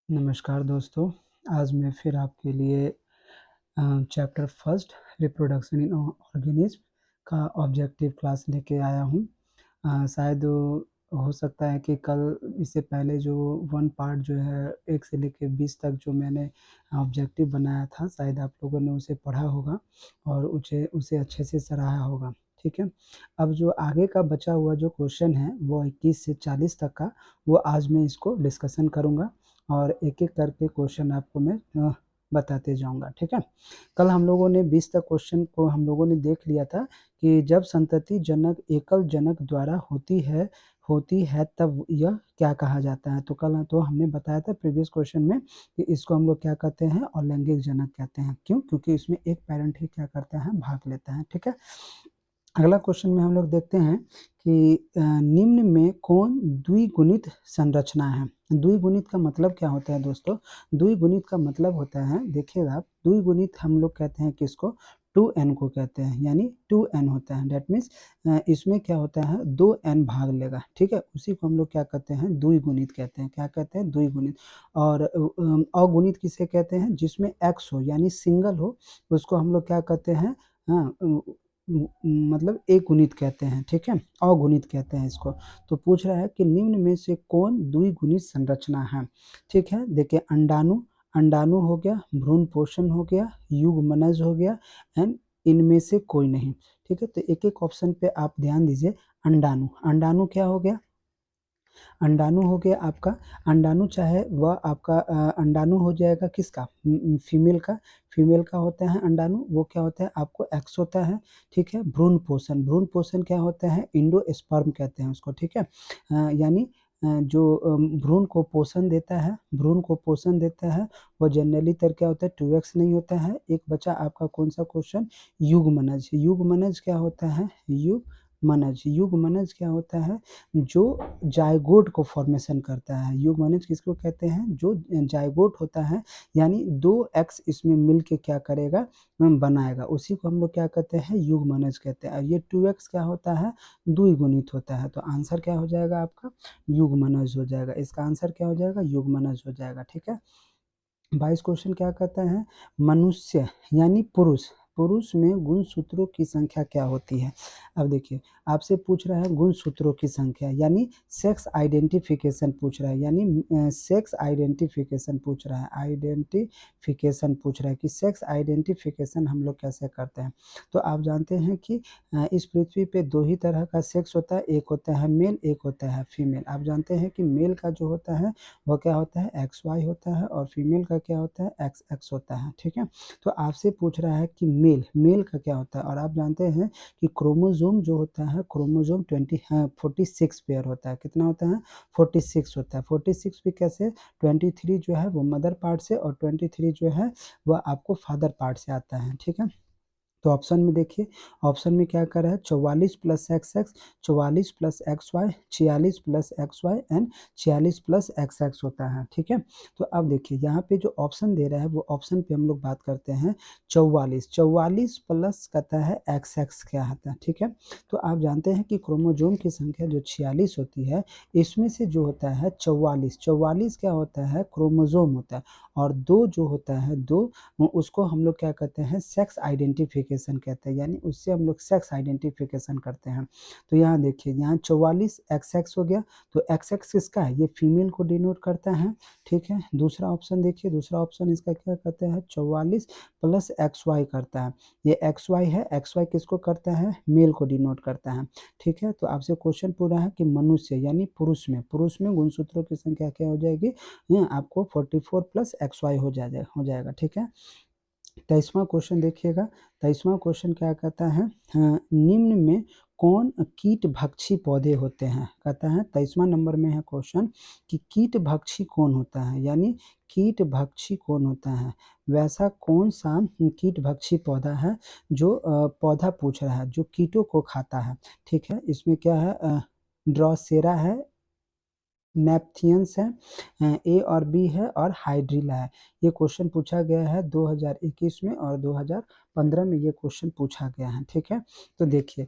नमस्कार दोस्तों, आज मैं फिर आपके लिए chapter first reproduction in organism का ऑब्जेक्टिव क्लास लेके आया हूँ। शायद हो सकता है कि कल इससे पहले जो 1 पार्ट जो है 1 से लेके 20 तक जो मैंने ऑब्जेक्टिव बनाया था, शायद आप लोगों ने उसे पढ़ा होगा और उसे अच्छे से सराहा होगा, ठीक है? अब जो आगे का बचा हुआ जो क्वेश्चन है, वो 21 से 40 तक का, वो आज मैं इसको डिस्कशन करूँगा और एक-एक करके क्वेश्चन आपको मैं बताते जाऊँगा, ठीक है? कल हम लोगों ने 20 तक क्वेश्चन को हम लोगों ने देख लिया था कि जब संतति जनक एकल जनक द्वारा होती है तब यह क्या कहा जाता है? तो कल तो हमने बताया था प्रीवियस क्वेश्चन में कि इसको हम लोग क्या कहते हैं? अलैंगिक जनक कहते हैं। क्यों? क्योंकि इसमें एक पैरेंट ही क्या करता है? भाग लेता है, ठीक है? अगला क्वेश्चन में हम लोग देखते हैं कि निम्न में कौन द्विगुणित संरचना है? द्विगुणित का मतलब क्या होता है दोस्तों? द्विगुणित का मतलब होता है, देखिएगा आप, द्विगुणित हम लोग कहते हैं किसको? 2n को कहते हैं, यानी 2n होता है। दैट मीन्स इसमें क्या होता है? 2n भाग लेगा, ठीक है? उसी को हम लोग क्या कहते हैं? द्विगुणित कहते हैं। क्या कहते हैं? द्विगुणित। और अगुणित किसे कहते हैं? जिसमें x हो यानी सिंगल हो, उसको हम लोग क्या कहते हैं? हाँ, मतलब एकगुणित कहते हैं, ठीक है? अगुणित कहते हैं इसको। तो पूछ रहा है कि निम्न में से कौन द्विगुणित संरचना है? ठीक है? देखिए, अंडाणु अंडाणु हो गया, भ्रूण पोषण हो गया, युग्मनज हो गया एंड इनमें से कोई नहीं, ठीक है? तो एक-एक ऑप्शन पे आप ध्यान दीजिए। अंडाणु, अंडाणु क्या हो गया? अंडाणु हो गया आपका, अंडाणु चाहे वह आपका अंडाणु हो जाएगा किसका? फीमेल का होता है अंडाणु, वो क्या होता है? आपको एक्स होता है, ठीक है? भ्रूण पोषण क्या होता है? एंडोस्पर्म कहते हैं उसको, ठीक है? यानी जो भ्रूण को पोषण देता है, वो जनरली तर क्या होता है? 2x नहीं होता है। एक बचा आपका कौन-सा क्वेश्चन? युग्मनज। युग्मनज क्या होता है? युग्मनज क्या होता है? जो जाइगोट को फॉर्मेशन करता है। युग्मनज किसको कहते हैं? जो जाइगोट होता है, यानी 2 एक्स इसमें मिल के क्या करेगा? बनाएगा। उसी को हम लोग क्या कहते हैं? युग्मनज कहते हैं। और ये 2x क्या होता है? द्विगुणित होता है। तो आंसर क्या हो जाएगा आपका? युग्मनज हो जाएगा। इसका आंसर क्या हो जाएगा? युग्मनज हो जाएगा, ठीक है? 22 क्वेश्चन क्या कहता है? मनुष्य यानी पुरुष में गुणसूत्रों की संख्या क्या होती है? अब देखिए, आपसे पूछ रहा है गुणसूत्रों की संख्या, यानी सेक्स आइडेंटिफिकेशन पूछ रहा है, यानी सेक्स आइडेंटिफिकेशन पूछ रहा है। आइडेंटिफिकेशन पूछ रहा है कि सेक्स आइडेंटिफिकेशन हम लोग कैसे करते हैं? तो आप जानते हैं कि इस पृथ्वी पे 2 ही तरह का सेक्स होता है, एक होता है मेल, एक होता है फीमेल। आप जानते हैं कि मेल का जो होता है वो क्या होता है? XY होता है और फीमेल का क्या होता है? XX होता है, ठीक है? तो आपसे पूछ रहा है कि मेल का क्या होता है? और आप जानते हैं कि क्रोमोसोम जो होता है, क्रोमोसोम 46 पेयर होता है। कितना होता है? 46 होता है। 46 भी कैसे? 23 जो है वो मदर पार्ट से और 23 जो है वह आपको फादर पार्ट से आता है, ठीक है? तो ऑप्शन में देखिए, ऑप्शन में क्या कर रहा है? 44 plus XX, 44 plus XY, 46 plus XY and 46 plus XX होता है, ठीक है? तो अब देखिए, यहाँ पे जो ऑप्शन दे रहा है वो ऑप्शन पे हम लोग बात करते हैं 44 प्लस कहता है XX क्या आता है, ठीक है? तो आप जानते हैं कि क्रोमोसोम की संख्या जो 46 होती है, इसमें से जो होता है 44 क्या होता है? क्रोमोसोम होता है। और 2 जो होता है, 2 उसको हम लोग क्या कहते हैं? सेक्स आइडेंटिफिकेशन कहते हैं, यानी उससे हम लोग सेक्स आइडेंटिफिकेशन करते हैं। तो यहाँ देखिए, यहाँ 44 XX हो गया, तो XX किसका है? ये फीमेल को डिनोट करता है, ठीक है? दूसरा ऑप्शन देखिए, दूसरा ऑप्शन इसका क्या कहते हैं? 44 प्लस XY करता है। ये XY है, XY किसको करता है? मेल को डिनोट करता है, ठीक है? तो आपसे क्वेश्चन पूछा है कि मनुष्य यानी पुरुष में गुणसूत्रों की संख्या क्या हो जाएगी? आपको 44 प्लस XY हो जाएगा, ठीक है? 23वां क्वेश्चन देखिएगा, 23वां क्वेश्चन क्या कहता है? निम्न में कौन कीटभक्षी पौधे होते हैं? कहता है 23वां नंबर में है क्वेश्चन कि कीटभक्षी कौन होता है? यानी कीटभक्षी कौन होता है? वैसा कौन-सा कीटभक्षी पौधा है जो पौधा पूछ रहा है, जो कीटों को खाता है, ठीक है? इसमें क्या है? ड्रॉसेरा है, नेपथियंस है, ए और बी है और हाइड्रिला है। ये क्वेश्चन पूछा गया है 2021 में और 2015 में ये क्वेश्चन पूछा गया है, ठीक है? तो देखिए,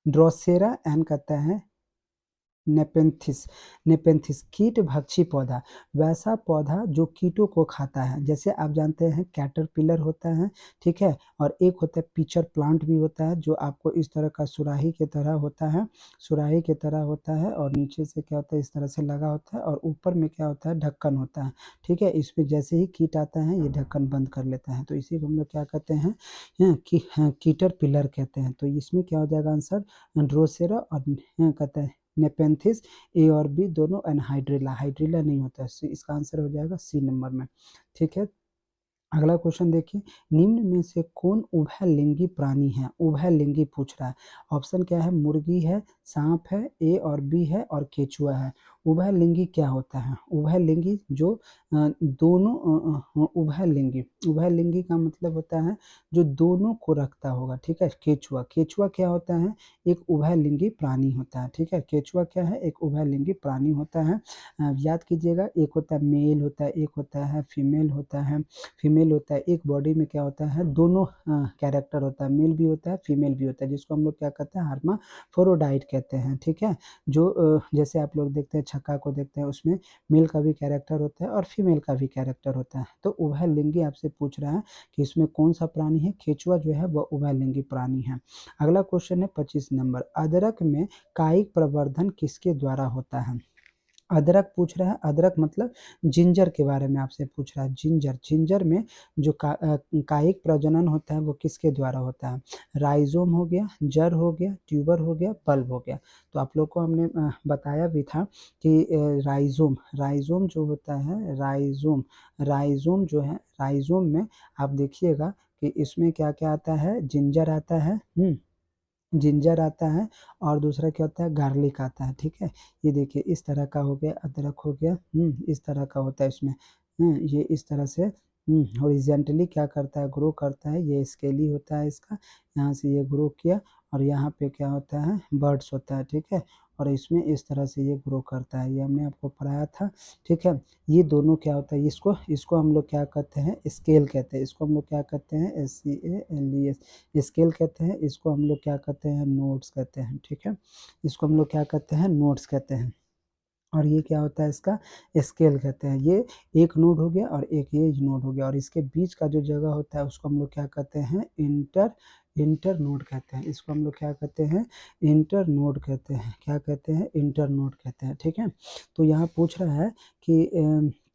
ड्रोसेरा एन कहता है नेपेंथिस। नेपेंथिस कीट भक्षी पौधा, वैसा पौधा जो कीटों को खाता है। जैसे आप जानते हैं कैटरपिलर होता है, ठीक है, और एक होता है पिचर प्लांट भी होता है, जो आपको इस तरह का सुराही की तरह होता है, सुराही की तरह होता है, और नीचे से क्या होता है इस तरह से लगा होता है, और ऊपर में क्या होता है ढक्कन होता है, ठीक है। इसमें जैसे ही कीट आता है ये ढक्कन बंद कर लेता है, तो इसी को हम लोग क्या कहते हैं, कि कीटर पिलर कहते हैं। तो इसमें क्या हो जाएगा आंसर, ड्रोसेरा, और कहते हैं नेपेंथिस, ए और बी दोनों, एंड हाइड्रिला, हाइड्रिला नहीं होता है। इसका आंसर हो जाएगा सी नंबर में, ठीक है। अगला क्वेश्चन देखिए, निम्न में से कौन उभयलिंगी प्राणी है? उभयलिंगी पूछ रहा है। ऑप्शन क्या है, मुर्गी है, सांप है, ए और बी है, और केचुआ है। उभयलिंगी क्या होता है? उभयलिंगी जो दोनों उभयलिंगी, उभयलिंगी का मतलब होता है जो दोनों को रखता होगा, ठीक है। केचुआ, केचुआ क्या होता है, एक उभयलिंगी प्राणी होता है, ठीक है। केचुआ क्या है, एक उभयलिंगी प्राणी होता है। याद कीजिएगा, एक होता है मेल होता है, एक होता है फीमेल होता है, फीमेल होता है। एक बॉडी में क्या होता है, दोनों कैरेक्टर होता है, मेल भी होता है फीमेल भी होता है, जिसको हम लोग क्या कहते हैं, हर्माफ्रोडाइट कहते हैं, ठीक है। जो जैसे आप लोग देखते हैं छक्का को देखते हैं, उसमें मेल का भी कैरेक्टर होता है और फीमेल का भी कैरेक्टर होता है। तो उभयलिंगी आपसे पूछ रहा है कि इसमें कौन सा प्राणी है, केचुआ जो है वह उभयलिंगी प्राणी है। अगला क्वेश्चन है 25 नंबर, अदरक में कायिक प्रवर्धन किसके द्वारा होता है? अदरक पूछ रहा है, अदरक मतलब जिंजर के बारे में आपसे पूछ रहा है। जिंजर, जिंजर में जो कायिक प्रजनन होता है वो किसके द्वारा होता है? राइजोम हो गया, जड़ हो गया, ट्यूबर हो गया, बल्ब हो गया। तो आप लोग को हमने बताया भी था कि राइजोम, राइजोम जो होता है, राइजोम, राइजोम जो है, राइजोम में आप देखिएगा कि इसमें क्या क्या आता है, जिंजर आता है, जिंजर आता है, और दूसरा क्या होता है, गार्लिक आता है, ठीक है। ये देखिए इस तरह का हो गया, अदरक हो गया, इस तरह का होता है इसमें, ये इस तरह से हॉरिजेंटली क्या करता है, ग्रो करता है। ये स्केली होता है इसका, यहाँ से ये ग्रो किया, और यहाँ पे क्या होता है, बर्ड्स होता है, ठीक है। और इसमें इस तरह से ये ग्रो करता है, ये हमने आपको पढ़ाया था, ठीक है। ये दोनों क्या होता है, इसको इसको हम लोग क्या कहते हैं, स्केल कहते हैं। इसको हम लोग क्या कहते हैं, SCALES, स्केल कहते हैं। इसको हम लोग क्या कहते हैं, नोट्स कहते हैं, ठीक है। इसको हम लोग क्या कहते हैं, नोट्स कहते हैं। और ये क्या होता है, इसका स्केल कहते हैं। ये एक नोड हो गया और एक ये नोड हो गया, और इसके बीच का जो जगह होता है उसको हम लोग क्या कहते हैं, इंटर, इंटर नोड कहते हैं। इसको हम लोग क्या कहते हैं, इंटर नोड कहते हैं। क्या कहते हैं, इंटर नोड कहते हैं, ठीक है। तो यहाँ पूछ रहा है कि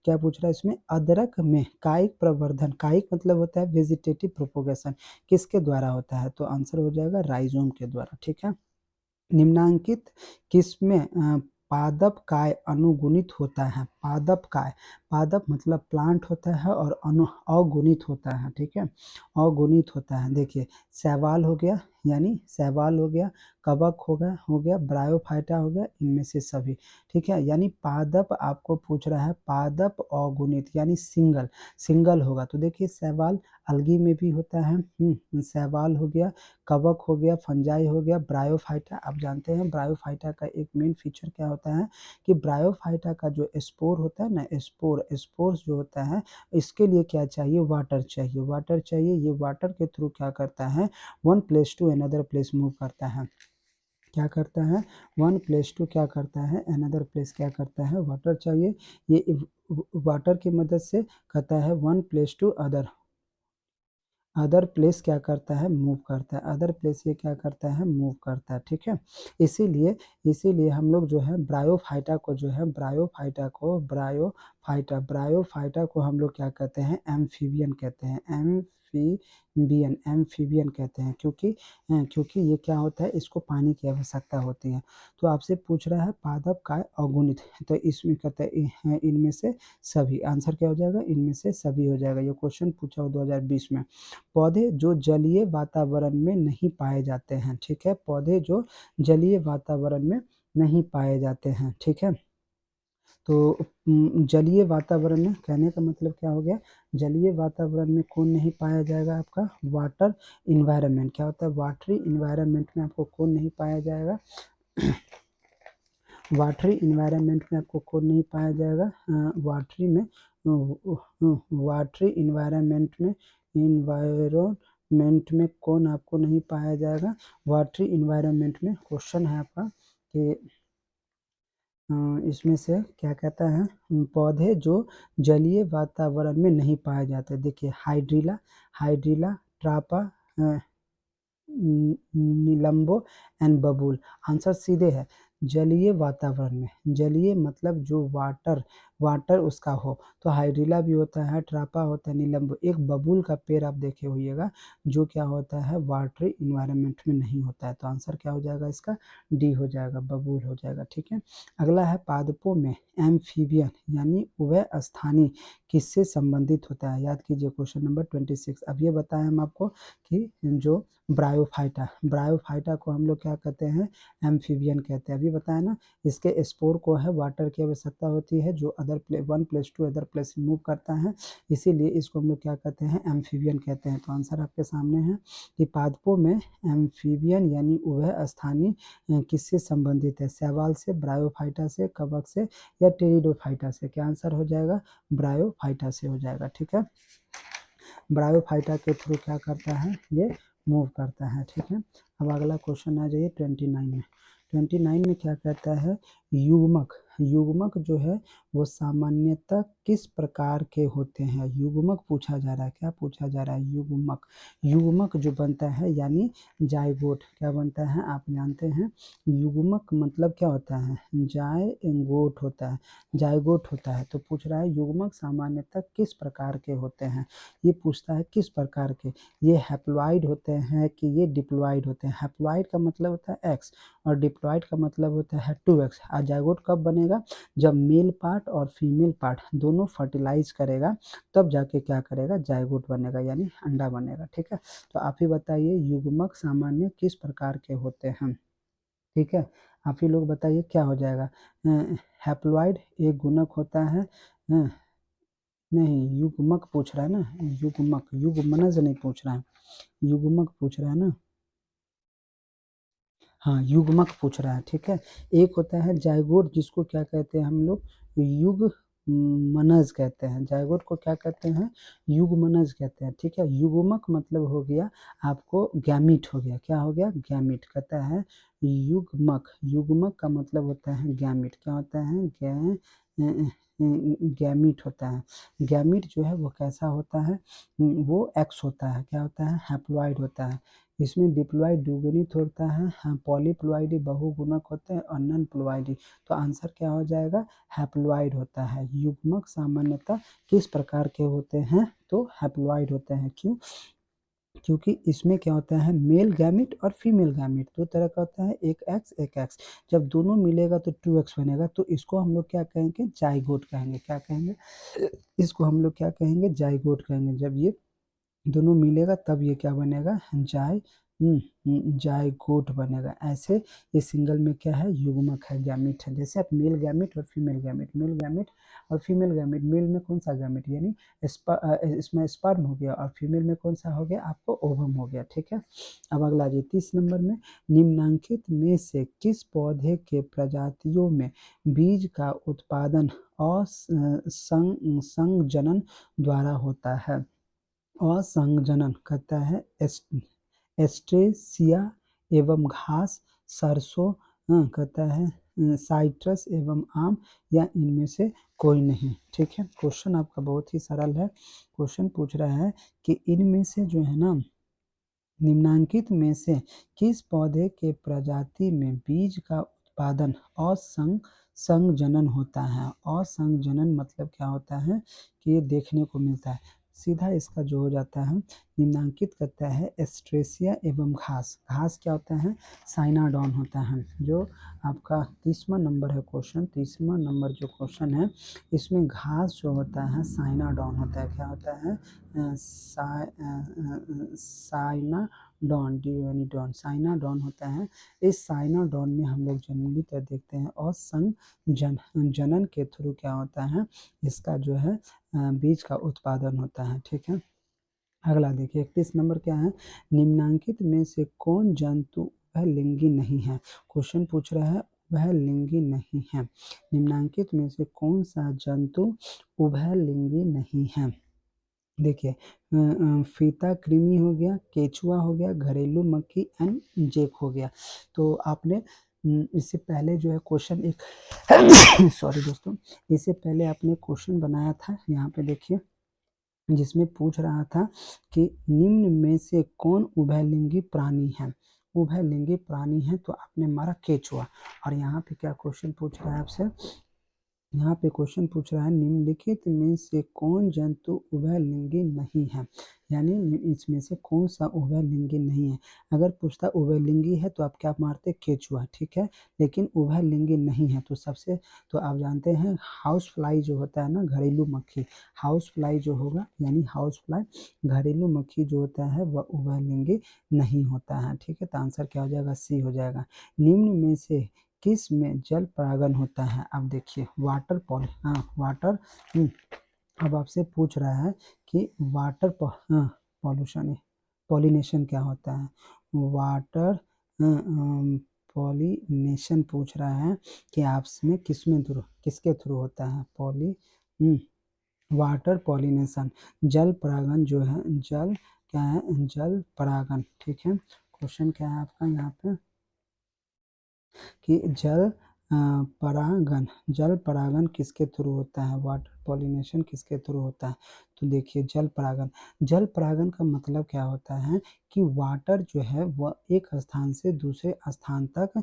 क्या पूछ रहा है इसमें, अदरक में कायिक प्रवर्धन, कायिक मतलब होता है वेजिटेटिव प्रोपोगेशन, किसके द्वारा होता है? तो आंसर हो जाएगा राइजोम के द्वारा, ठीक है। निम्नांकित किसमें पादप काय अनुगुणित होता है? पादप काय, पादप मतलब प्लांट होता है, और अगुणित होता है, ठीक है, अगुणित होता है। देखिए शैवाल हो गया, यानी शैवाल हो गया, कवक हो गया, ब्रायोफाइटा हो गया, इनमें से सभी, ठीक है। यानी पादप आपको पूछ रहा है, पादप अगुणित यानी सिंगल, सिंगल होगा। तो देखिए शैवाल अलगी में भी होता है, शैवाल हो गया, कवक हो गया, फंजाई हो गया, ब्रायोफाइटा। आप जानते हैं ब्रायोफाइटा का एक मेन फीचर क्या होता है, कि ब्रायोफाइटा का जो स्पोर होता है ना, स्पोर, स्पोर्स जो होता है, इसके लिए क्या चाहिए, वाटर चाहिए, वाटर चाहिए। ये वाटर के थ्रू क्या करता है, one place to another place move करता है। क्या करता है, वन प्लेस टू क्या करता है, अनदर प्लेस क्या करता है, वाटर चाहिए। ये वाटर की मदद से कहता है one place to other, other place क्या करता है, मूव करता है। अदर प्लेस ये क्या करता है, मूव करता है, ठीक है। इसीलिए, इसीलिए हम लोग जो है ब्रायोफाइटा को जो है, ब्रायोफाइटा को, ब्रायोफाइटा, ब्रायोफाइटा को हम लोग क्या कहते हैं, एम्फीबियन कहते हैं, एम्फीबियन, एम्फीबियन कहते हैं। क्योंकि ये क्या होता है, इसको पानी की आवश्यकता होती है। तो आपसे पूछ रहा है पादप काय अगुणित, तो इसमें कहता है इनमें से सभी। आंसर क्या हो जाएगा, इनमें से सभी हो जाएगा। ये क्वेश्चन पूछा हो 2020 में। पौधे जो जलीय वातावरण में नहीं पाए जाते हैं, ठीक है, पौधे जो जलीय वातावरण में नहीं पाए जाते हैं, ठीक है। तो जलीय वातावरण में कहने का मतलब क्या हो गया, जलीय वातावरण में कौन नहीं पाया जाएगा, आपका वाटर इन्वायरमेंट। क्या होता है, वाटरी इन्वायरमेंट में आपको कौन नहीं पाया जाएगा, वाटरी इन्वायरमेंट में आपको कौन नहीं पाया जाएगा, वाटरी में, वाटरी इन्वायरमेंट में कौन आपको नहीं पाया जाएगा, वाटरी इन्वायरमेंट में। क्वेश्चन है आपका कि इसमें से क्या कहता है, पौधे जो जलीय वातावरण में नहीं पाए जाते। देखिए हाइड्रिला, हाइड्रिला, ट्रापा, निलंबो एंड बबूल। आंसर सीधे है जलीय वातावरण में। जलीय मतलब जो वाटर, वाटर उसका हो, तो हाइड्रिला भी होता है, ट्रापा होता है, निलंबो। एक बबूल का पेड़ आप देखे होइएगा जो क्या होता है, वाटरी इन्वायरमेंट में नहीं होता है। तो आंसर क्या हो जाएगा इसका, डी हो जाएगा, बबूल हो जाएगा। ठीक है, अगला है पादपों में एम्फीबियन यानी उभय स्थानी किससे संबंधित होता है। याद कीजिए क्वेश्चन नंबर 26। अब ये बताएं हम आपको कि जो ब्रायोफाइटा, ब्रायोफाइटा को हम लोग क्या कहते हैं, एम्फीबियन कहते हैं। अभी बताया ना, इसके स्पोर को है वाटर की आवश्यकता होती है जो other one place to other place move करता है, इसीलिए इसको हम लोग क्या कहते हैं, एम्फीबियन कहते हैं। तो आंसर आपके सामने है कि पादपों में एम्फीबियन यानी उभय स्थानी किससे संबंधित है, शैवाल से, ब्रायोफाइटा से, कवक से या टेरिडोफाइटा से। क्या आंसर हो जाएगा, ब्रायोफाइटा से हो जाएगा। ठीक है, ब्रायोफाइटा के थ्रू क्या करता है, ये मूव करता है। ठीक है, अब अगला क्वेश्चन आ जाइए 29 में। 29 में क्या कहता है, युग्मक, युग्मक जो है वो सामान्यतः किस प्रकार के होते हैं। युग्मक पूछा जा रहा है, क्या पूछा जा रहा है, युग्मक। युग्मक जो बनता है यानी जाइगोट, क्या बनता है आप जानते हैं, युग्मक मतलब क्या होता है, जायगोट होता है, जाइगोट होता है। तो पूछ रहा है युग्मक सामान्यतः किस प्रकार के होते हैं, ये पूछता है किस प्रकार के, ये हैप्लॉइड होते हैं कि ये डिप्लॉइड होते हैं। हैप्लॉइड का मतलब होता है एक्स और डिप्लॉइड का मतलब होता है 2x। जाइगोट कब बनेगा, जब मेल पार्ट और फीमेल पार्ट दोनों फर्टिलाइज करेगा तब जाके क्या करेगा, जाइगोट बनेगा यानी अंडा बनेगा। ठीक है, तो आप ही बताइए युग्मक सामान्य किस प्रकार के होते हैं। ठीक है, आप ही लोग बताइए क्या हो जाएगा, हैप्लॉइड एक गुणक होता है, नहीं युग्मक पूछ रहा है ना, युग्मक, युग्मनज नहीं पूछ रहा है, युग्मक पूछ रहा है ना, हाँ युग्मक पूछ रहा है। ठीक है, एक होता है जाइगोट जिसको क्या कहते हैं हम लोग, युग्मनज कहते हैं। जाइगोट को क्या कहते हैं, युग्मनज कहते हैं। ठीक है, युग्मक मतलब हो गया आपको गैमीट हो गया, क्या हो गया, गैमीट कहता है युग्मक। युग्मक का मतलब होता है गैमीट, क्या होता है, गैमीट होता है। गैमीट जो है वो कैसा होता है, वो एक्स होता है, क्या होता है, हैप्लॉइड होता है। इसमें डिप्लॉइड द्विगुणित होता है, हाँ पॉलीप्लॉइडी बहुगुणक होते हैं और नॉन प्लॉइडी। तो आंसर क्या हो जाएगा, हैप्लॉइड होता है। युग्मक सामान्यतः किस प्रकार के होते हैं, तो हैप्लॉइड होते हैं। क्यों, क्योंकि इसमें क्या होता है, मेल गैमिट और फीमेल गैमिट दो तरह का होता है, एक एक्स एक एक्स। जब दोनों मिलेगा तो 2x बनेगा, तो इसको हम लोग क्या कहेंगे, जाइगोट कहेंगे। क्या कहेंगे, इसको हम लोग क्या कहेंगे, जाइगोट कहेंगे। जब ये दोनों मिलेगा तब ये क्या बनेगा, जाइगोट बनेगा। ऐसे ये सिंगल में क्या है, युग्मक है, गैमिट है। जैसे आप मेल गैमिट और फीमेल गैमिट, मेल गैमिट और फीमेल गैमिट, मेल में कौन सा गैमिट यानी इसमें स्पर्म हो गया और फीमेल में कौन सा हो गया, आपको ओवम हो गया। ठीक है, अब अगला जी 30 नंबर में, निम्नांकित में से किस पौधे के प्रजातियों में बीज का उत्पादन असंजनन द्वारा होता है। असंजनन कहता है एस्ट्रेसिया एवं घास, सरसों, कहता है साइट्रस एवं आम, या इनमें से कोई नहीं। ठीक है, क्वेश्चन आपका बहुत ही सरल है। क्वेश्चन पूछ रहा है कि इनमें से जो है ना, निम्नांकित में से किस पौधे के प्रजाति में बीज का उत्पादन असंजनन होता है। असंजनन मतलब क्या होता है कि ये देखने को मिलता है। सीधा इसका जो हो जाता है, निम्नांकित करता है एस्ट्रेसिया एवं घास। घास क्या होता है, साइनाडॉन होता है। जो आपका 30वां नंबर है क्वेश्चन, 30वां नंबर जो क्वेश्चन है, इसमें घास जो होता है साइनाडॉन होता है। क्या होता है, साइनाडॉन, डॉन, साइनाडॉन होता है। इस साइनाडॉन में हम लोग जनरली क्या देखते हैं, असंजनन के थ्रू क्या होता है, इसका जो है बीज का उत्पादन होता है। ठीक है, अगला देखिए 31 नंबर क्या है, निम्नांकित में से कौन जंतु वह लिंगी नहीं है। क्वेश्चन पूछ रहा है वह लिंगी नहीं है, निम्नांकित में से कौन सा जंतु उभयलिंगी नहीं है। देखिए फीता कृमि हो गया, केचुआ हो गया, घरेलू मक्खी एंड जेक हो गया। तो आपने इससे पहले जो है क्वेश्चन एक सॉरी दोस्तों, इससे पहले आपने क्वेश्चन बनाया था, यहाँ पे देखिए, जिसमें पूछ रहा था कि निम्न में से कौन उभयलिंगी प्राणी है। उभयलिंगी प्राणी है तो आपने मारा केचुआ। और यहाँ पे क्या क्वेश्चन पूछ रहा है आपसे, यहाँ पे क्वेश्चन पूछ रहा है निम्नलिखित में से कौन जंतु उभयलिंगी नहीं है, यानी इसमें से कौन सा उभयलिंगी नहीं है। अगर पूछता उभयलिंगी है तो आप क्या मारते, केचुआ, ठीक है। लेकिन उभयलिंगी नहीं है तो सबसे, तो आप जानते हैं हाउस फ्लाई जो होता है ना, घरेलू मक्खी, हाउस फ्लाई जो होगा, यानी हाउस फ्लाई घरेलू मक्खी जो होता है वह उभयलिंगी नहीं होता है, ठीक है। तो आंसर क्या हो जाएगा, सी हो जाएगा। निम्न में से किस में जल परागन होता है। अब देखिए वाटर पॉल हाँ वाटर अब आपसे पूछ रहा है कि वाटर पॉल्यूशन पॉलिनेशन क्या होता है। वाटर पॉलिनेशन पूछ रहा है कि आपस में किसके थ्रू होता है, वाटर पॉलिनेशन, जल परागन जो है, जल क्या है, जल परागन, ठीक है। क्वेश्चन क्या है आपका यहाँ पे कि जल परागन किसके थ्रू होता है, वाटर पॉलिनेशन किसके थ्रू होता है। तो देखिए जल परागन का मतलब क्या होता है कि वाटर जो है वह एक स्थान से दूसरे स्थान तक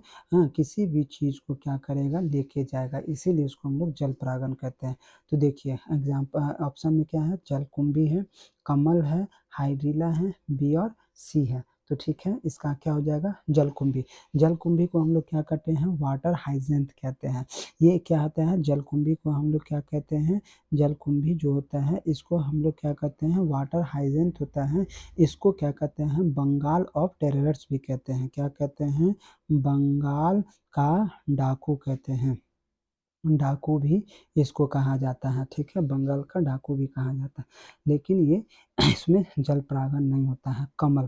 किसी भी चीज़ को क्या करेगा, लेके जाएगा, इसीलिए उसको हम लोग जल परागन कहते हैं। तो देखिए एग्जाम्पल ऑप्शन में क्या है, जलकुंभी है, कमल है, हाइड्रिला है, बी और सी है। तो ठीक है, इसका क्या हो जाएगा, जलकुंभी। जलकुंभी को हम लोग क्या कहते हैं, वाटर हाइजेंथ कहते हैं। ये क्या होता है, जलकुंभी को हम लोग क्या कहते हैं, जलकुंभी जो होता है इसको हम लोग क्या कहते हैं, वाटर हाइजेंथ होता है। इसको क्या कहते हैं, बंगाल ऑफ टेररर्स भी कहते हैं। क्या कहते हैं, बंगाल का डाकू कहते हैं, डाकू भी इसको कहा जाता है, ठीक है, बंगाल का डाकू भी कहा जाता है। लेकिन ये इसमें जल परागन नहीं होता है। कमल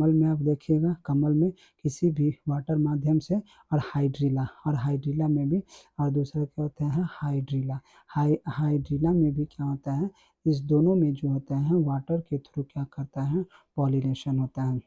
में आप देखिएगा, कमल में किसी भी वाटर माध्यम से, और हाइड्रिला में भी, और दूसरा क्या होता है, हाइड्रिला में भी क्या होता है, इस दोनों में जो होता है वाटर के थ्रू क्या करता है, पॉलिनेशन होता है।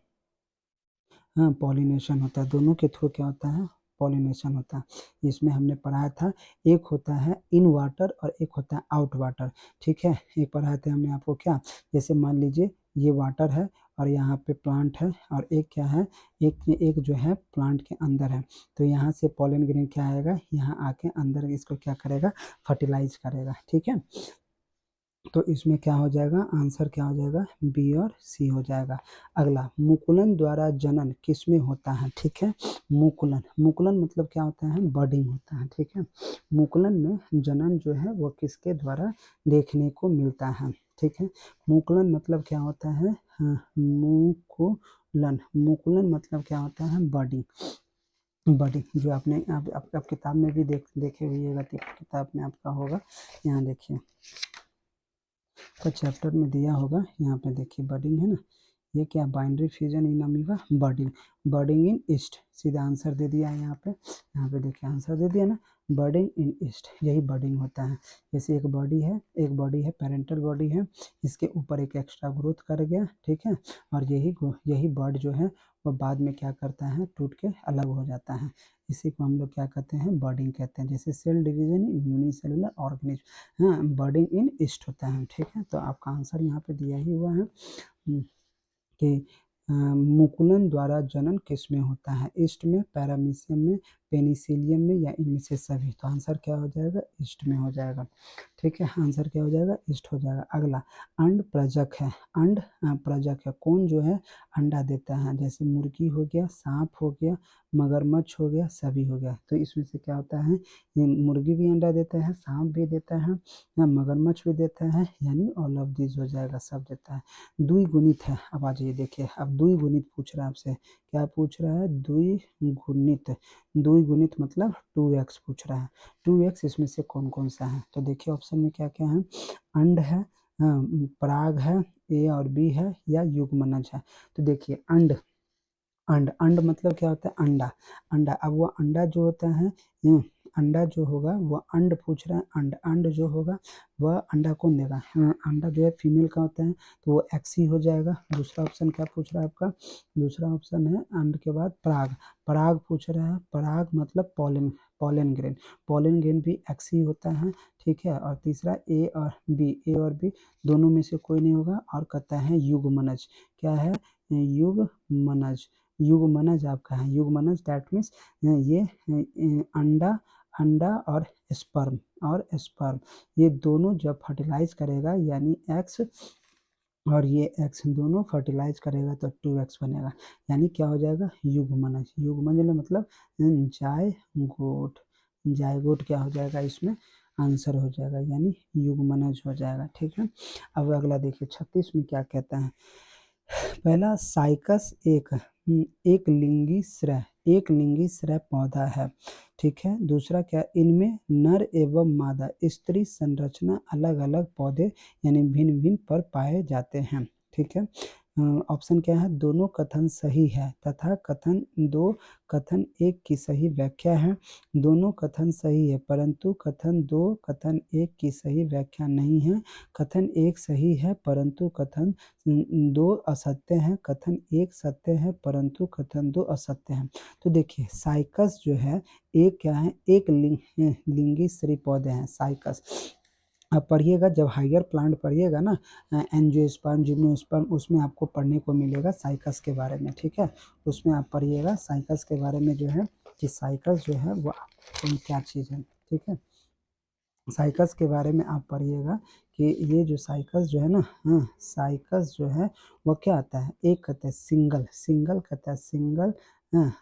हाँ पॉलिनेशन होता है, दोनों के थ्रू क्या होता है, पॉलिनेशन होता है। इसमें हमने पढ़ाया था, एक होता है इन वाटर और एक होता है आउट वाटर, ठीक है। एक पढ़ाए थे हमने आपको, क्या, जैसे मान लीजिए ये वाटर है और यहाँ पे प्लांट है, और एक क्या है, एक जो है प्लांट के अंदर है। तो यहाँ से पॉलन ग्रेन क्या आएगा, यहाँ आके अंदर इसको क्या करेगा, फर्टिलाइज करेगा, ठीक है। तो इसमें क्या हो जाएगा, आंसर क्या हो जाएगा, बी और सी हो जाएगा। अगला, मुकुलन द्वारा जनन किसमें होता है, ठीक है। मुकुलन मतलब क्या होता है, बर्डिंग होता है, ठीक है। मुकुलन में जनन जो है वो किसके द्वारा देखने को मिलता है, ठीक है। मुकुलन मतलब क्या होता है, मुकुलन मतलब क्या होता है, बर्डिंग जो आपने आप किताब में भी देखे हुए, किताब में आपका होगा, यहाँ देखिए तो चैप्टर में दिया होगा, यहाँ पे देखिए बर्डिंग है ना, ये क्या, binary fusion in amoeba, budding in yeast, सीधा आंसर दे दिया है यहाँ पे देखिए आंसर दे दिया ना, बर्डिंग इन ईस्ट, यही बर्डिंग होता है। जैसे एक बॉडी है पेरेंटल बॉडी है, इसके ऊपर एक एक्स्ट्रा ग्रोथ कर गया, ठीक है, और यही बर्ड जो है वो बाद में क्या करता है, टूट के अलग हो जाता है। इसी को हम लोग क्या कहते हैं, बर्डिंग कहते हैं। जैसे cell division in unicellular organism, हाँ बर्डिंग इन ईस्ट होता है, ठीक है। तो आपका आंसर यहाँ पे दिया ही हुआ है कि मुकुलन द्वारा जनन किस में होता है, ईस्ट में, पैरामीशियम में, पेनिसिलियम में, या इनमें से सभी। तो आंसर क्या हो जाएगा, ईस्ट में हो जाएगा, ठीक है। आंसर क्या हो जाएगा, ईस्ट हो जाएगा। अगला, अंड प्रजक है, अंड प्रजक है, कौन जो है अंडा देता है, जैसे मुर्गी हो गया, सांप हो गया, मगरमच्छ हो गया, सभी हो गया। तो इसमें से क्या होता है, ये मुर्गी भी अंडा देता है, सांप भी देता है, या मगरमच्छ भी देता है, यानी ऑल ऑफ दिस हो जाएगा, सब देता है। द्विगुणित है, अब आ जाइए देखिए, अब द्विगुणित पूछ रहा है आपसे, क्या पूछ रहा है, द्विगुणित मतलब 2x पूछ रहा है। 2x इसमें से कौन कौन सा है, तो देखिए ऑप्शन में क्या क्या है, अंड है, पराग है, ए और बी है, या युग्मनज है। तो देखिए अंड मतलब क्या होता है, अंडा। अब वो अंडा जो होता है, अंडा जो होगा वो अंड पूछ रहा है, अंड अंड जो होगा वह अंडा कौन देगा? अंडा जो है फीमेल का होता है तो वो एक्स ही हो जाएगा। दूसरा ऑप्शन क्या पूछ रहा है आपका? दूसरा ऑप्शन है अंड के बाद पराग, पराग पूछ रहा है, पराग मतलब pollen, pollen grain, pollen grain भी एक्स ही होता है, ठीक है। और तीसरा ए और बी, ए और बी दोनों में से कोई नहीं होगा और कहता है युगमनज, क्या है? युगमनज, युगमनज आपका है, युगमनज दैट मीन्स ये अंडा, अंडा और स्पर्म ये दोनों जब फर्टिलाइज करेगा यानी एक्स और ये एक्स दोनों फर्टिलाइज करेगा तो 2x बनेगा, यानी क्या हो जाएगा? युग्मनज, युग्मनज मतलब जायगोट, जायगोट क्या हो जाएगा इसमें? आंसर हो जाएगा, यानी युग्मनज हो जाएगा, ठीक है। अब अगला देखिए 36 में क्या कहता है। पहला साइकस एक लिंगी श्रय, एक लिंगी श्रय पौधा है, ठीक है। दूसरा क्या? इनमें नर एवं मादा स्त्री संरचना अलग अलग पौधे यानी भिन्न भिन्न पर पाए जाते हैं, ठीक है। ऑप्शन क्या है? दोनों कथन सही है तथा कथन दो कथन एक की सही व्याख्या है। दोनों कथन सही है परंतु कथन दो कथन एक की सही व्याख्या नहीं है। कथन एक सही है परंतु कथन दो असत्य हैं, कथन एक सत्य है परंतु कथन दो असत्य हैं। तो देखिए साइकस जो है एक क्या है? एक लिंगी स्त्री पौधे हैं साइकस। आप पढ़िएगा जब हायर प्लांट पढ़िएगा ना, एंजियोस्पर्म जिम्नोस्पर्म, उसमें आपको पढ़ने को मिलेगा साइकस के बारे में, ठीक है। उसमें आप पढ़िएगा साइकस के बारे में जो है कि साइकस जो है वो क्या चीज़ है, ठीक है। साइकस के बारे में आप पढ़िएगा कि ये जो साइकस जो है ना, साइकस जो है वो क्या आता है? एक कहते हैं सिंगल, सिंगल कहता है सिंगल, हाँ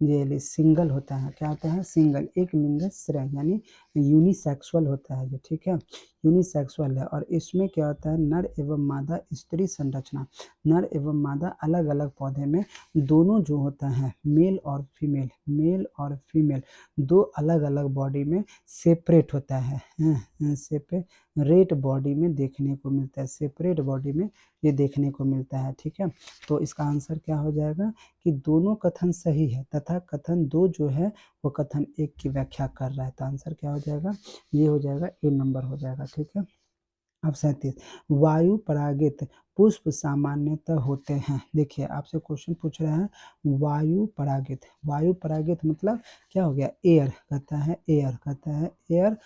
ये सिंगल होता है, क्या होता है? सिंगल, एक लिंग श्रेय यानी यूनिसेक्सुअल होता है ये, ठीक है। यूनिसेक्सुअल है और इसमें क्या होता है? नर एवं मादा स्त्री संरचना, नर एवं मादा अलग अलग पौधे में दोनों जो होता है मेल और फीमेल, मेल और फीमेल दो अलग अलग बॉडी में सेपरेट होता है, सेपरेट बॉडी में देखने को मिलता है, सेपरेट बॉडी में ये देखने को मिलता है, ठीक है। तो इसका आंसर क्या हो जाएगा कि दोनों कथन सही है तथा कथन दो जो है वो कथन एक की व्याख्या कर रहा है। तो आंसर क्या हो जाएगा? ये हो जाएगा, ए नंबर हो जाएगा, ठीक है। अब 37 वायु परागित पुष्प सामान्यतः होते हैं। देखिए आपसे क्वेश्चन पूछ रहे हैं वायु परागित, वायु परागित मतलब क्या हो गया? एयर कहता है, एयर कहता है, एयर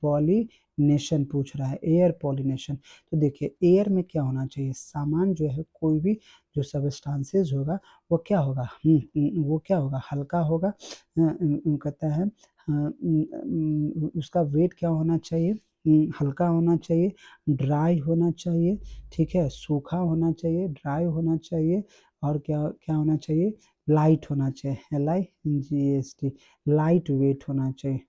पॉलिनेशन पूछ रहा है, एयर पॉलिनेशन। तो देखिए एयर में क्या होना चाहिए? सामान जो है कोई भी जो सबस्टांसेस होगा वो क्या होगा? वो क्या होगा? हल्का होगा, कहता है उसका वेट क्या होना चाहिए? हल्का होना चाहिए, ड्राई होना चाहिए, ठीक है, सूखा होना चाहिए, ड्राई होना चाहिए और क्या क्या होना चाहिए? लाइट होना चाहिए, LIGHT, लाइट वेट होना चाहिए,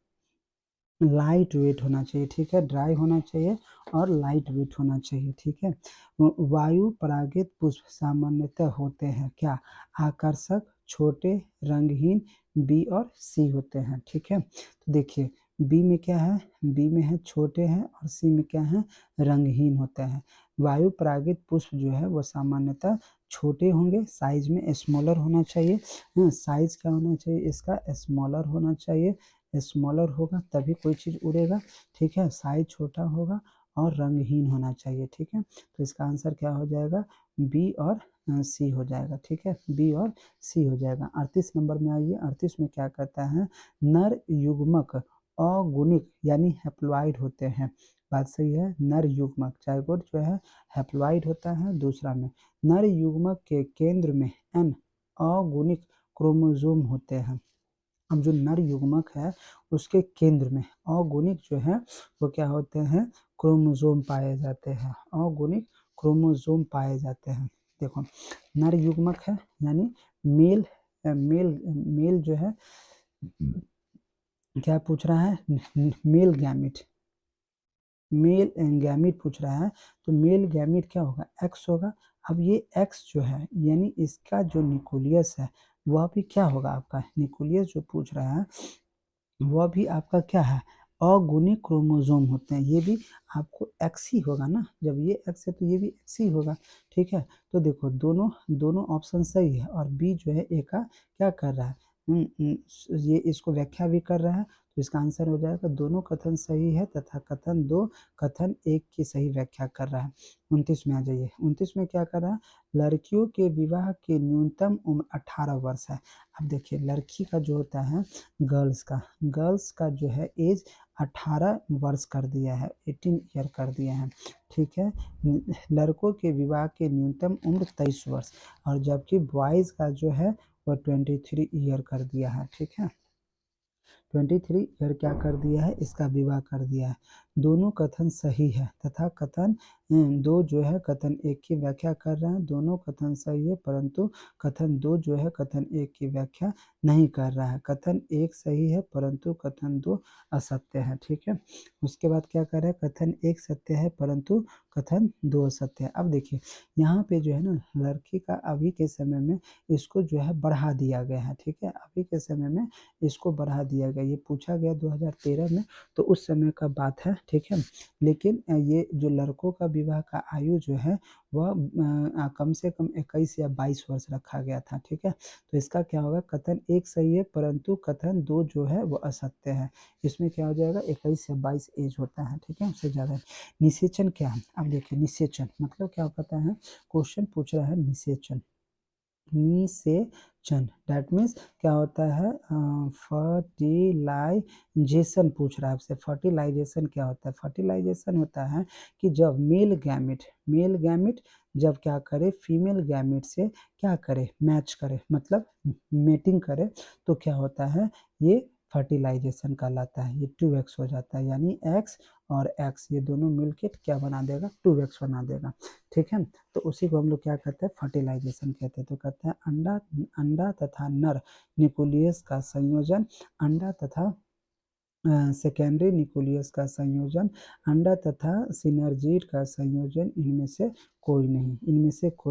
लाइट वेट होना चाहिए, ठीक है। ड्राई होना चाहिए और लाइट वेट होना चाहिए, ठीक है। वायु परागित पुष्प सामान्यतः होते हैं क्या? आकर्षक, छोटे, रंगहीन, बी और सी होते हैं, ठीक है। तो देखिए बी में क्या है? बी में है छोटे हैं और सी में क्या है? रंगहीन होते हैं। वायु परागित पुष्प जो है वो सामान्यतः छोटे होंगे, साइज में स्मॉलर होना चाहिए, साइज क्या होना चाहिए इसका? स्मॉलर होना चाहिए, स्मॉलर होगा तभी कोई चीज़ उड़ेगा, ठीक है। साइज छोटा होगा और रंगहीन होना चाहिए, ठीक है। तो इसका आंसर क्या हो जाएगा? बी और सी हो जाएगा, ठीक है, बी और सी हो जाएगा। 38 नंबर में आइए, 38 में क्या कहता है? नर युग्मक अगुणिक यानी हैप्लॉइड होते हैं। बात सही है, नर युग्मक जाइगोट जो है हैप्लॉइड होता है। दूसरा में नर युग्मक के केंद्र में एन अगुणिक क्रोमोसोम होते हैं। अब जो नर युग्मक है उसके केंद्र में अगुणिक जो है वो क्या होते हैं? क्रोमोसोम पाए जाते हैं, अगुणिक क्रोमोसोम पाए जाते हैं। देखो नर युग्मक है यानी मेल, मेल जो है क्या पूछ रहा है? मेल गैमिट, मेल गैमिट पूछ रहा है। तो मेल गैमिट क्या होगा? एक्स होगा। अब ये एक्स जो है यानी इसका जो न्यूक्लियस है वह भी क्या होगा आपका? न्यूक्लियस जो पूछ रहा है वह भी आपका क्या है? अगुणिक क्रोमोसोम होते हैं, ये भी आपको एक्स ही होगा ना, जब ये एक्स है तो ये भी एक्स ही होगा, ठीक है। तो देखो दोनों दोनों ऑप्शन सही है और बी जो है ए का क्या कर रहा है? ये इसको व्याख्या भी कर रहा है, तो इसका आंसर हो जाएगा दोनों कथन सही है तथा कथन 2 कथन 1 की सही व्याख्या कर रहा है। 29 में आ जाइए। 29 में क्या कर रहा है? लड़कियों के विवाह की न्यूनतम उम्र 18 वर्ष है। अब देखिए लड़की का जो होता है गर्ल्स का जो है एज 18 वर्ष कर दिया है, 18 ईयर कर दिया है, ठीक है। लड़कों के विवाह की न्यूनतम उम्र 23 वर्ष और जबकि बॉयज़ का जो है वो 23 ईयर कर दिया है, ठीक है। 23 ईयर क्या कर दिया है? इसका विवाह कर दिया है। दोनों कथन सही है तथा कथन 2 जो है कथन 1 की व्याख्या कर रहे हैं। दोनों कथन सही है परंतु कथन 2 जो है कथन 1 की व्याख्या नहीं कर रहा है। कथन 1 सही है परंतु कथन 2 असत्य है, ठीक है। उसके बाद क्या कर रहा है? कथन 1 सत्य है परंतु कथन 2 असत्य है। अब देखिए यहाँ पे जो है ना लड़की का अभी के समय में इसको जो है बढ़ा दिया गया है, ठीक है। अभी के समय में इसको बढ़ा दिया गया। ये पूछा गया 2013 में, तो उस समय का बात है, ठीक है। लेकिन ये जो लड़कों का विवाह का आयु जो है वह कम से कम 21 या 22 वर्ष रखा गया था, ठीक है। तो इसका क्या होगा? कथन 1 सही है परंतु कथन 2 जो है वो असत्य है। इसमें क्या हो जाएगा? 21 या 22 एज होता है, ठीक है, उससे ज़्यादा। निषेचन क्या है? अब देखिए निषेचन मतलब क्या पता है? क्वेश्चन पूछ रहा है निषेचन। निषेचन दैट मीन्स क्या होता है? फर्टिलाइजेशन पूछ रहा है आपसे। फर्टिलाइजेशन क्या होता है? फर्टिलाइजेशन होता है कि जब मेल गैमेट जब क्या करे? फीमेल गैमेट से क्या करे? मैच करे, मतलब मेटिंग करे, तो क्या होता है? ये फर्टिलाइजेशन कहलाता है। ये 2x हो जाता है, यानी x और x ये दोनों मिलके क्या बना देगा? 2x बना देगा, ठीक है। तो उसी को हम लोग क्या कहते हैं? फर्टिलाइजेशन कहते हैं। तो कहते हैं अंडा तथा नर न्यूक्लियस का संयोजन, अंडा तथा सेकेंडरी न्यूक्लियस का संयोजन, अंडा तथा सिनर्जीड का संयोजन, इनमें से कोई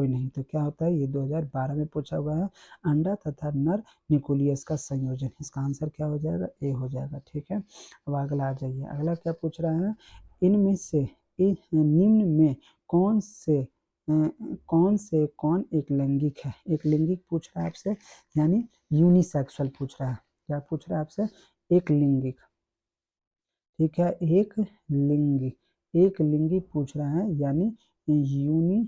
नहीं। तो क्या होता है? ये 2012 में पूछा हुआ है। अंडा तथा नर न्यूक्लियस का संयोजन, इसका आंसर क्या हो जाएगा? ए हो जाएगा, ठीक है। अब अगला आ जाइए। अगला क्या पूछ रहा है? इनमें से निम्न में कौन से कौन एक लैंगिक है? एक लैंगिक पूछ रहा है आपसे, यानी यूनिसेक्सुअल पूछ रहा है। क्या पूछ रहा है आपसे? एक लिंगिक, ठीक है। एक लिंगी पूछ रहा है, यानी यूनिसेक्सुअल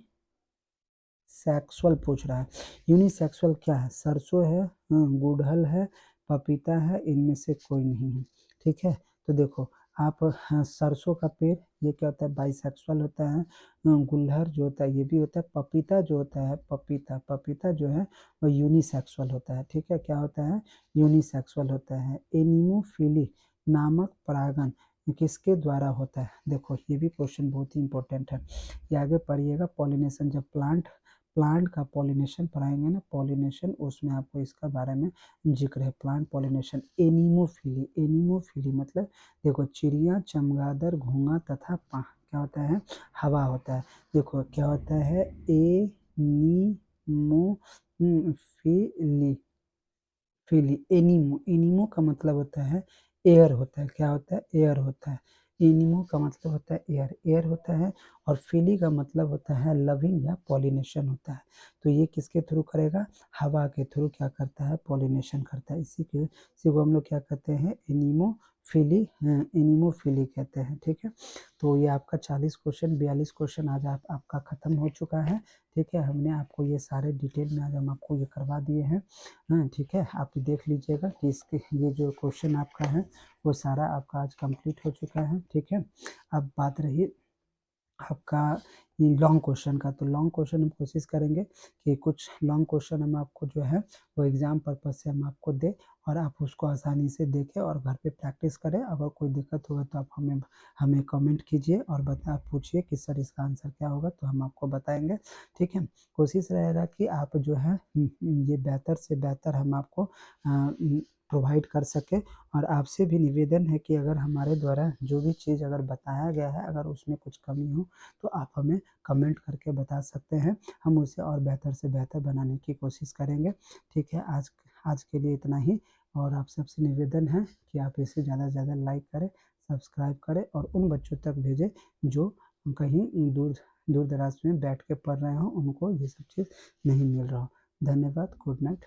पूछ रहा है। यूनिसेक्सुअल क्या है? सरसों है, गुड़हल है, पपीता है, इनमें से कोई नहीं है, ठीक है। तो देखो आप, सरसों का पेड़ ये क्या होता है? बाइसेक्सुअल होता है। गुलहर जो होता है ये भी होता है। पपीता जो होता है, पपीता जो है वो यूनिसेक्सुअल होता है, ठीक है। क्या होता है? यूनिसेक्सुअल होता है। एनिमोफिली नामक परागण किसके द्वारा होता है? देखो ये भी क्वेश्चन बहुत ही इंपॉर्टेंट है, ये आगे पढ़िएगा। पॉलिनेशन, जब प्लांट का पॉलिनेशन पढ़ाएंगे ना, पॉलिनेशन, उसमें आपको इसका बारे में जिक्र है। प्लांट पॉलिनेशन, एनिमोफिली मतलब देखो चिड़िया, चमगादड़, घोंघा तथा क्या होता है? हवा होता है। देखो क्या होता है? एनिमोफिली एनिमो का मतलब होता है एयर होता है। क्या होता है? एयर होता है। एनिमो का मतलब होता है एयर होता है। और फिली का मतलब होता है लविंग या पॉलिनेशन होता है। तो ये किसके थ्रू करेगा? हवा के थ्रू क्या करता है? पॉलिनेशन करता है। इसी को हम लोग क्या कहते हैं? एनिमोफिली कहते हैं, ठीक है। तो ये आपका 40 क्वेश्चन 42 क्वेश्चन आज आपका खत्म हो चुका है, ठीक है। हमने आपको ये सारे डिटेल में आज हम आपको ये करवा दिए हैं, हाँ, ठीक है। आप देख लीजिएगा कि इसके ये जो क्वेश्चन आपका है वो सारा आपका आज कंप्लीट हो चुका है, ठीक है। अब बात रही आपका लॉन्ग क्वेश्चन का, तो लॉन्ग क्वेश्चन हम कोशिश करेंगे कि कुछ लॉन्ग क्वेश्चन हम आपको जो है वो एग्ज़ाम पर्पज़ से हम आपको दें और आप उसको आसानी से देखें और घर पे प्रैक्टिस करें। अगर कोई दिक्कत होगा तो आप हमें कमेंट कीजिए और पूछिए कि सर इसका आंसर क्या होगा, तो हम आपको बताएंगे, ठीक है। कोशिश रहेगा कि आप जो है ये बेहतर से बेहतर हम आपको प्रोवाइड कर सके। और आपसे भी निवेदन है कि अगर हमारे द्वारा जो भी चीज़ अगर बताया गया है, अगर उसमें कुछ कमी हो तो आप हमें कमेंट करके बता सकते हैं। हम उसे और बेहतर से बेहतर बनाने की कोशिश करेंगे, ठीक है। आज के लिए इतना ही, और आप सबसे निवेदन है कि आप इसे ज़्यादा से ज़्यादा लाइक करें, सब्सक्राइब करें और उन बच्चों तक भेजें जो कहीं दूर दराज में बैठ के पढ़ रहे हों, उनको ये सब चीज़ नहीं मिल रहा हो। धन्यवाद। Good night.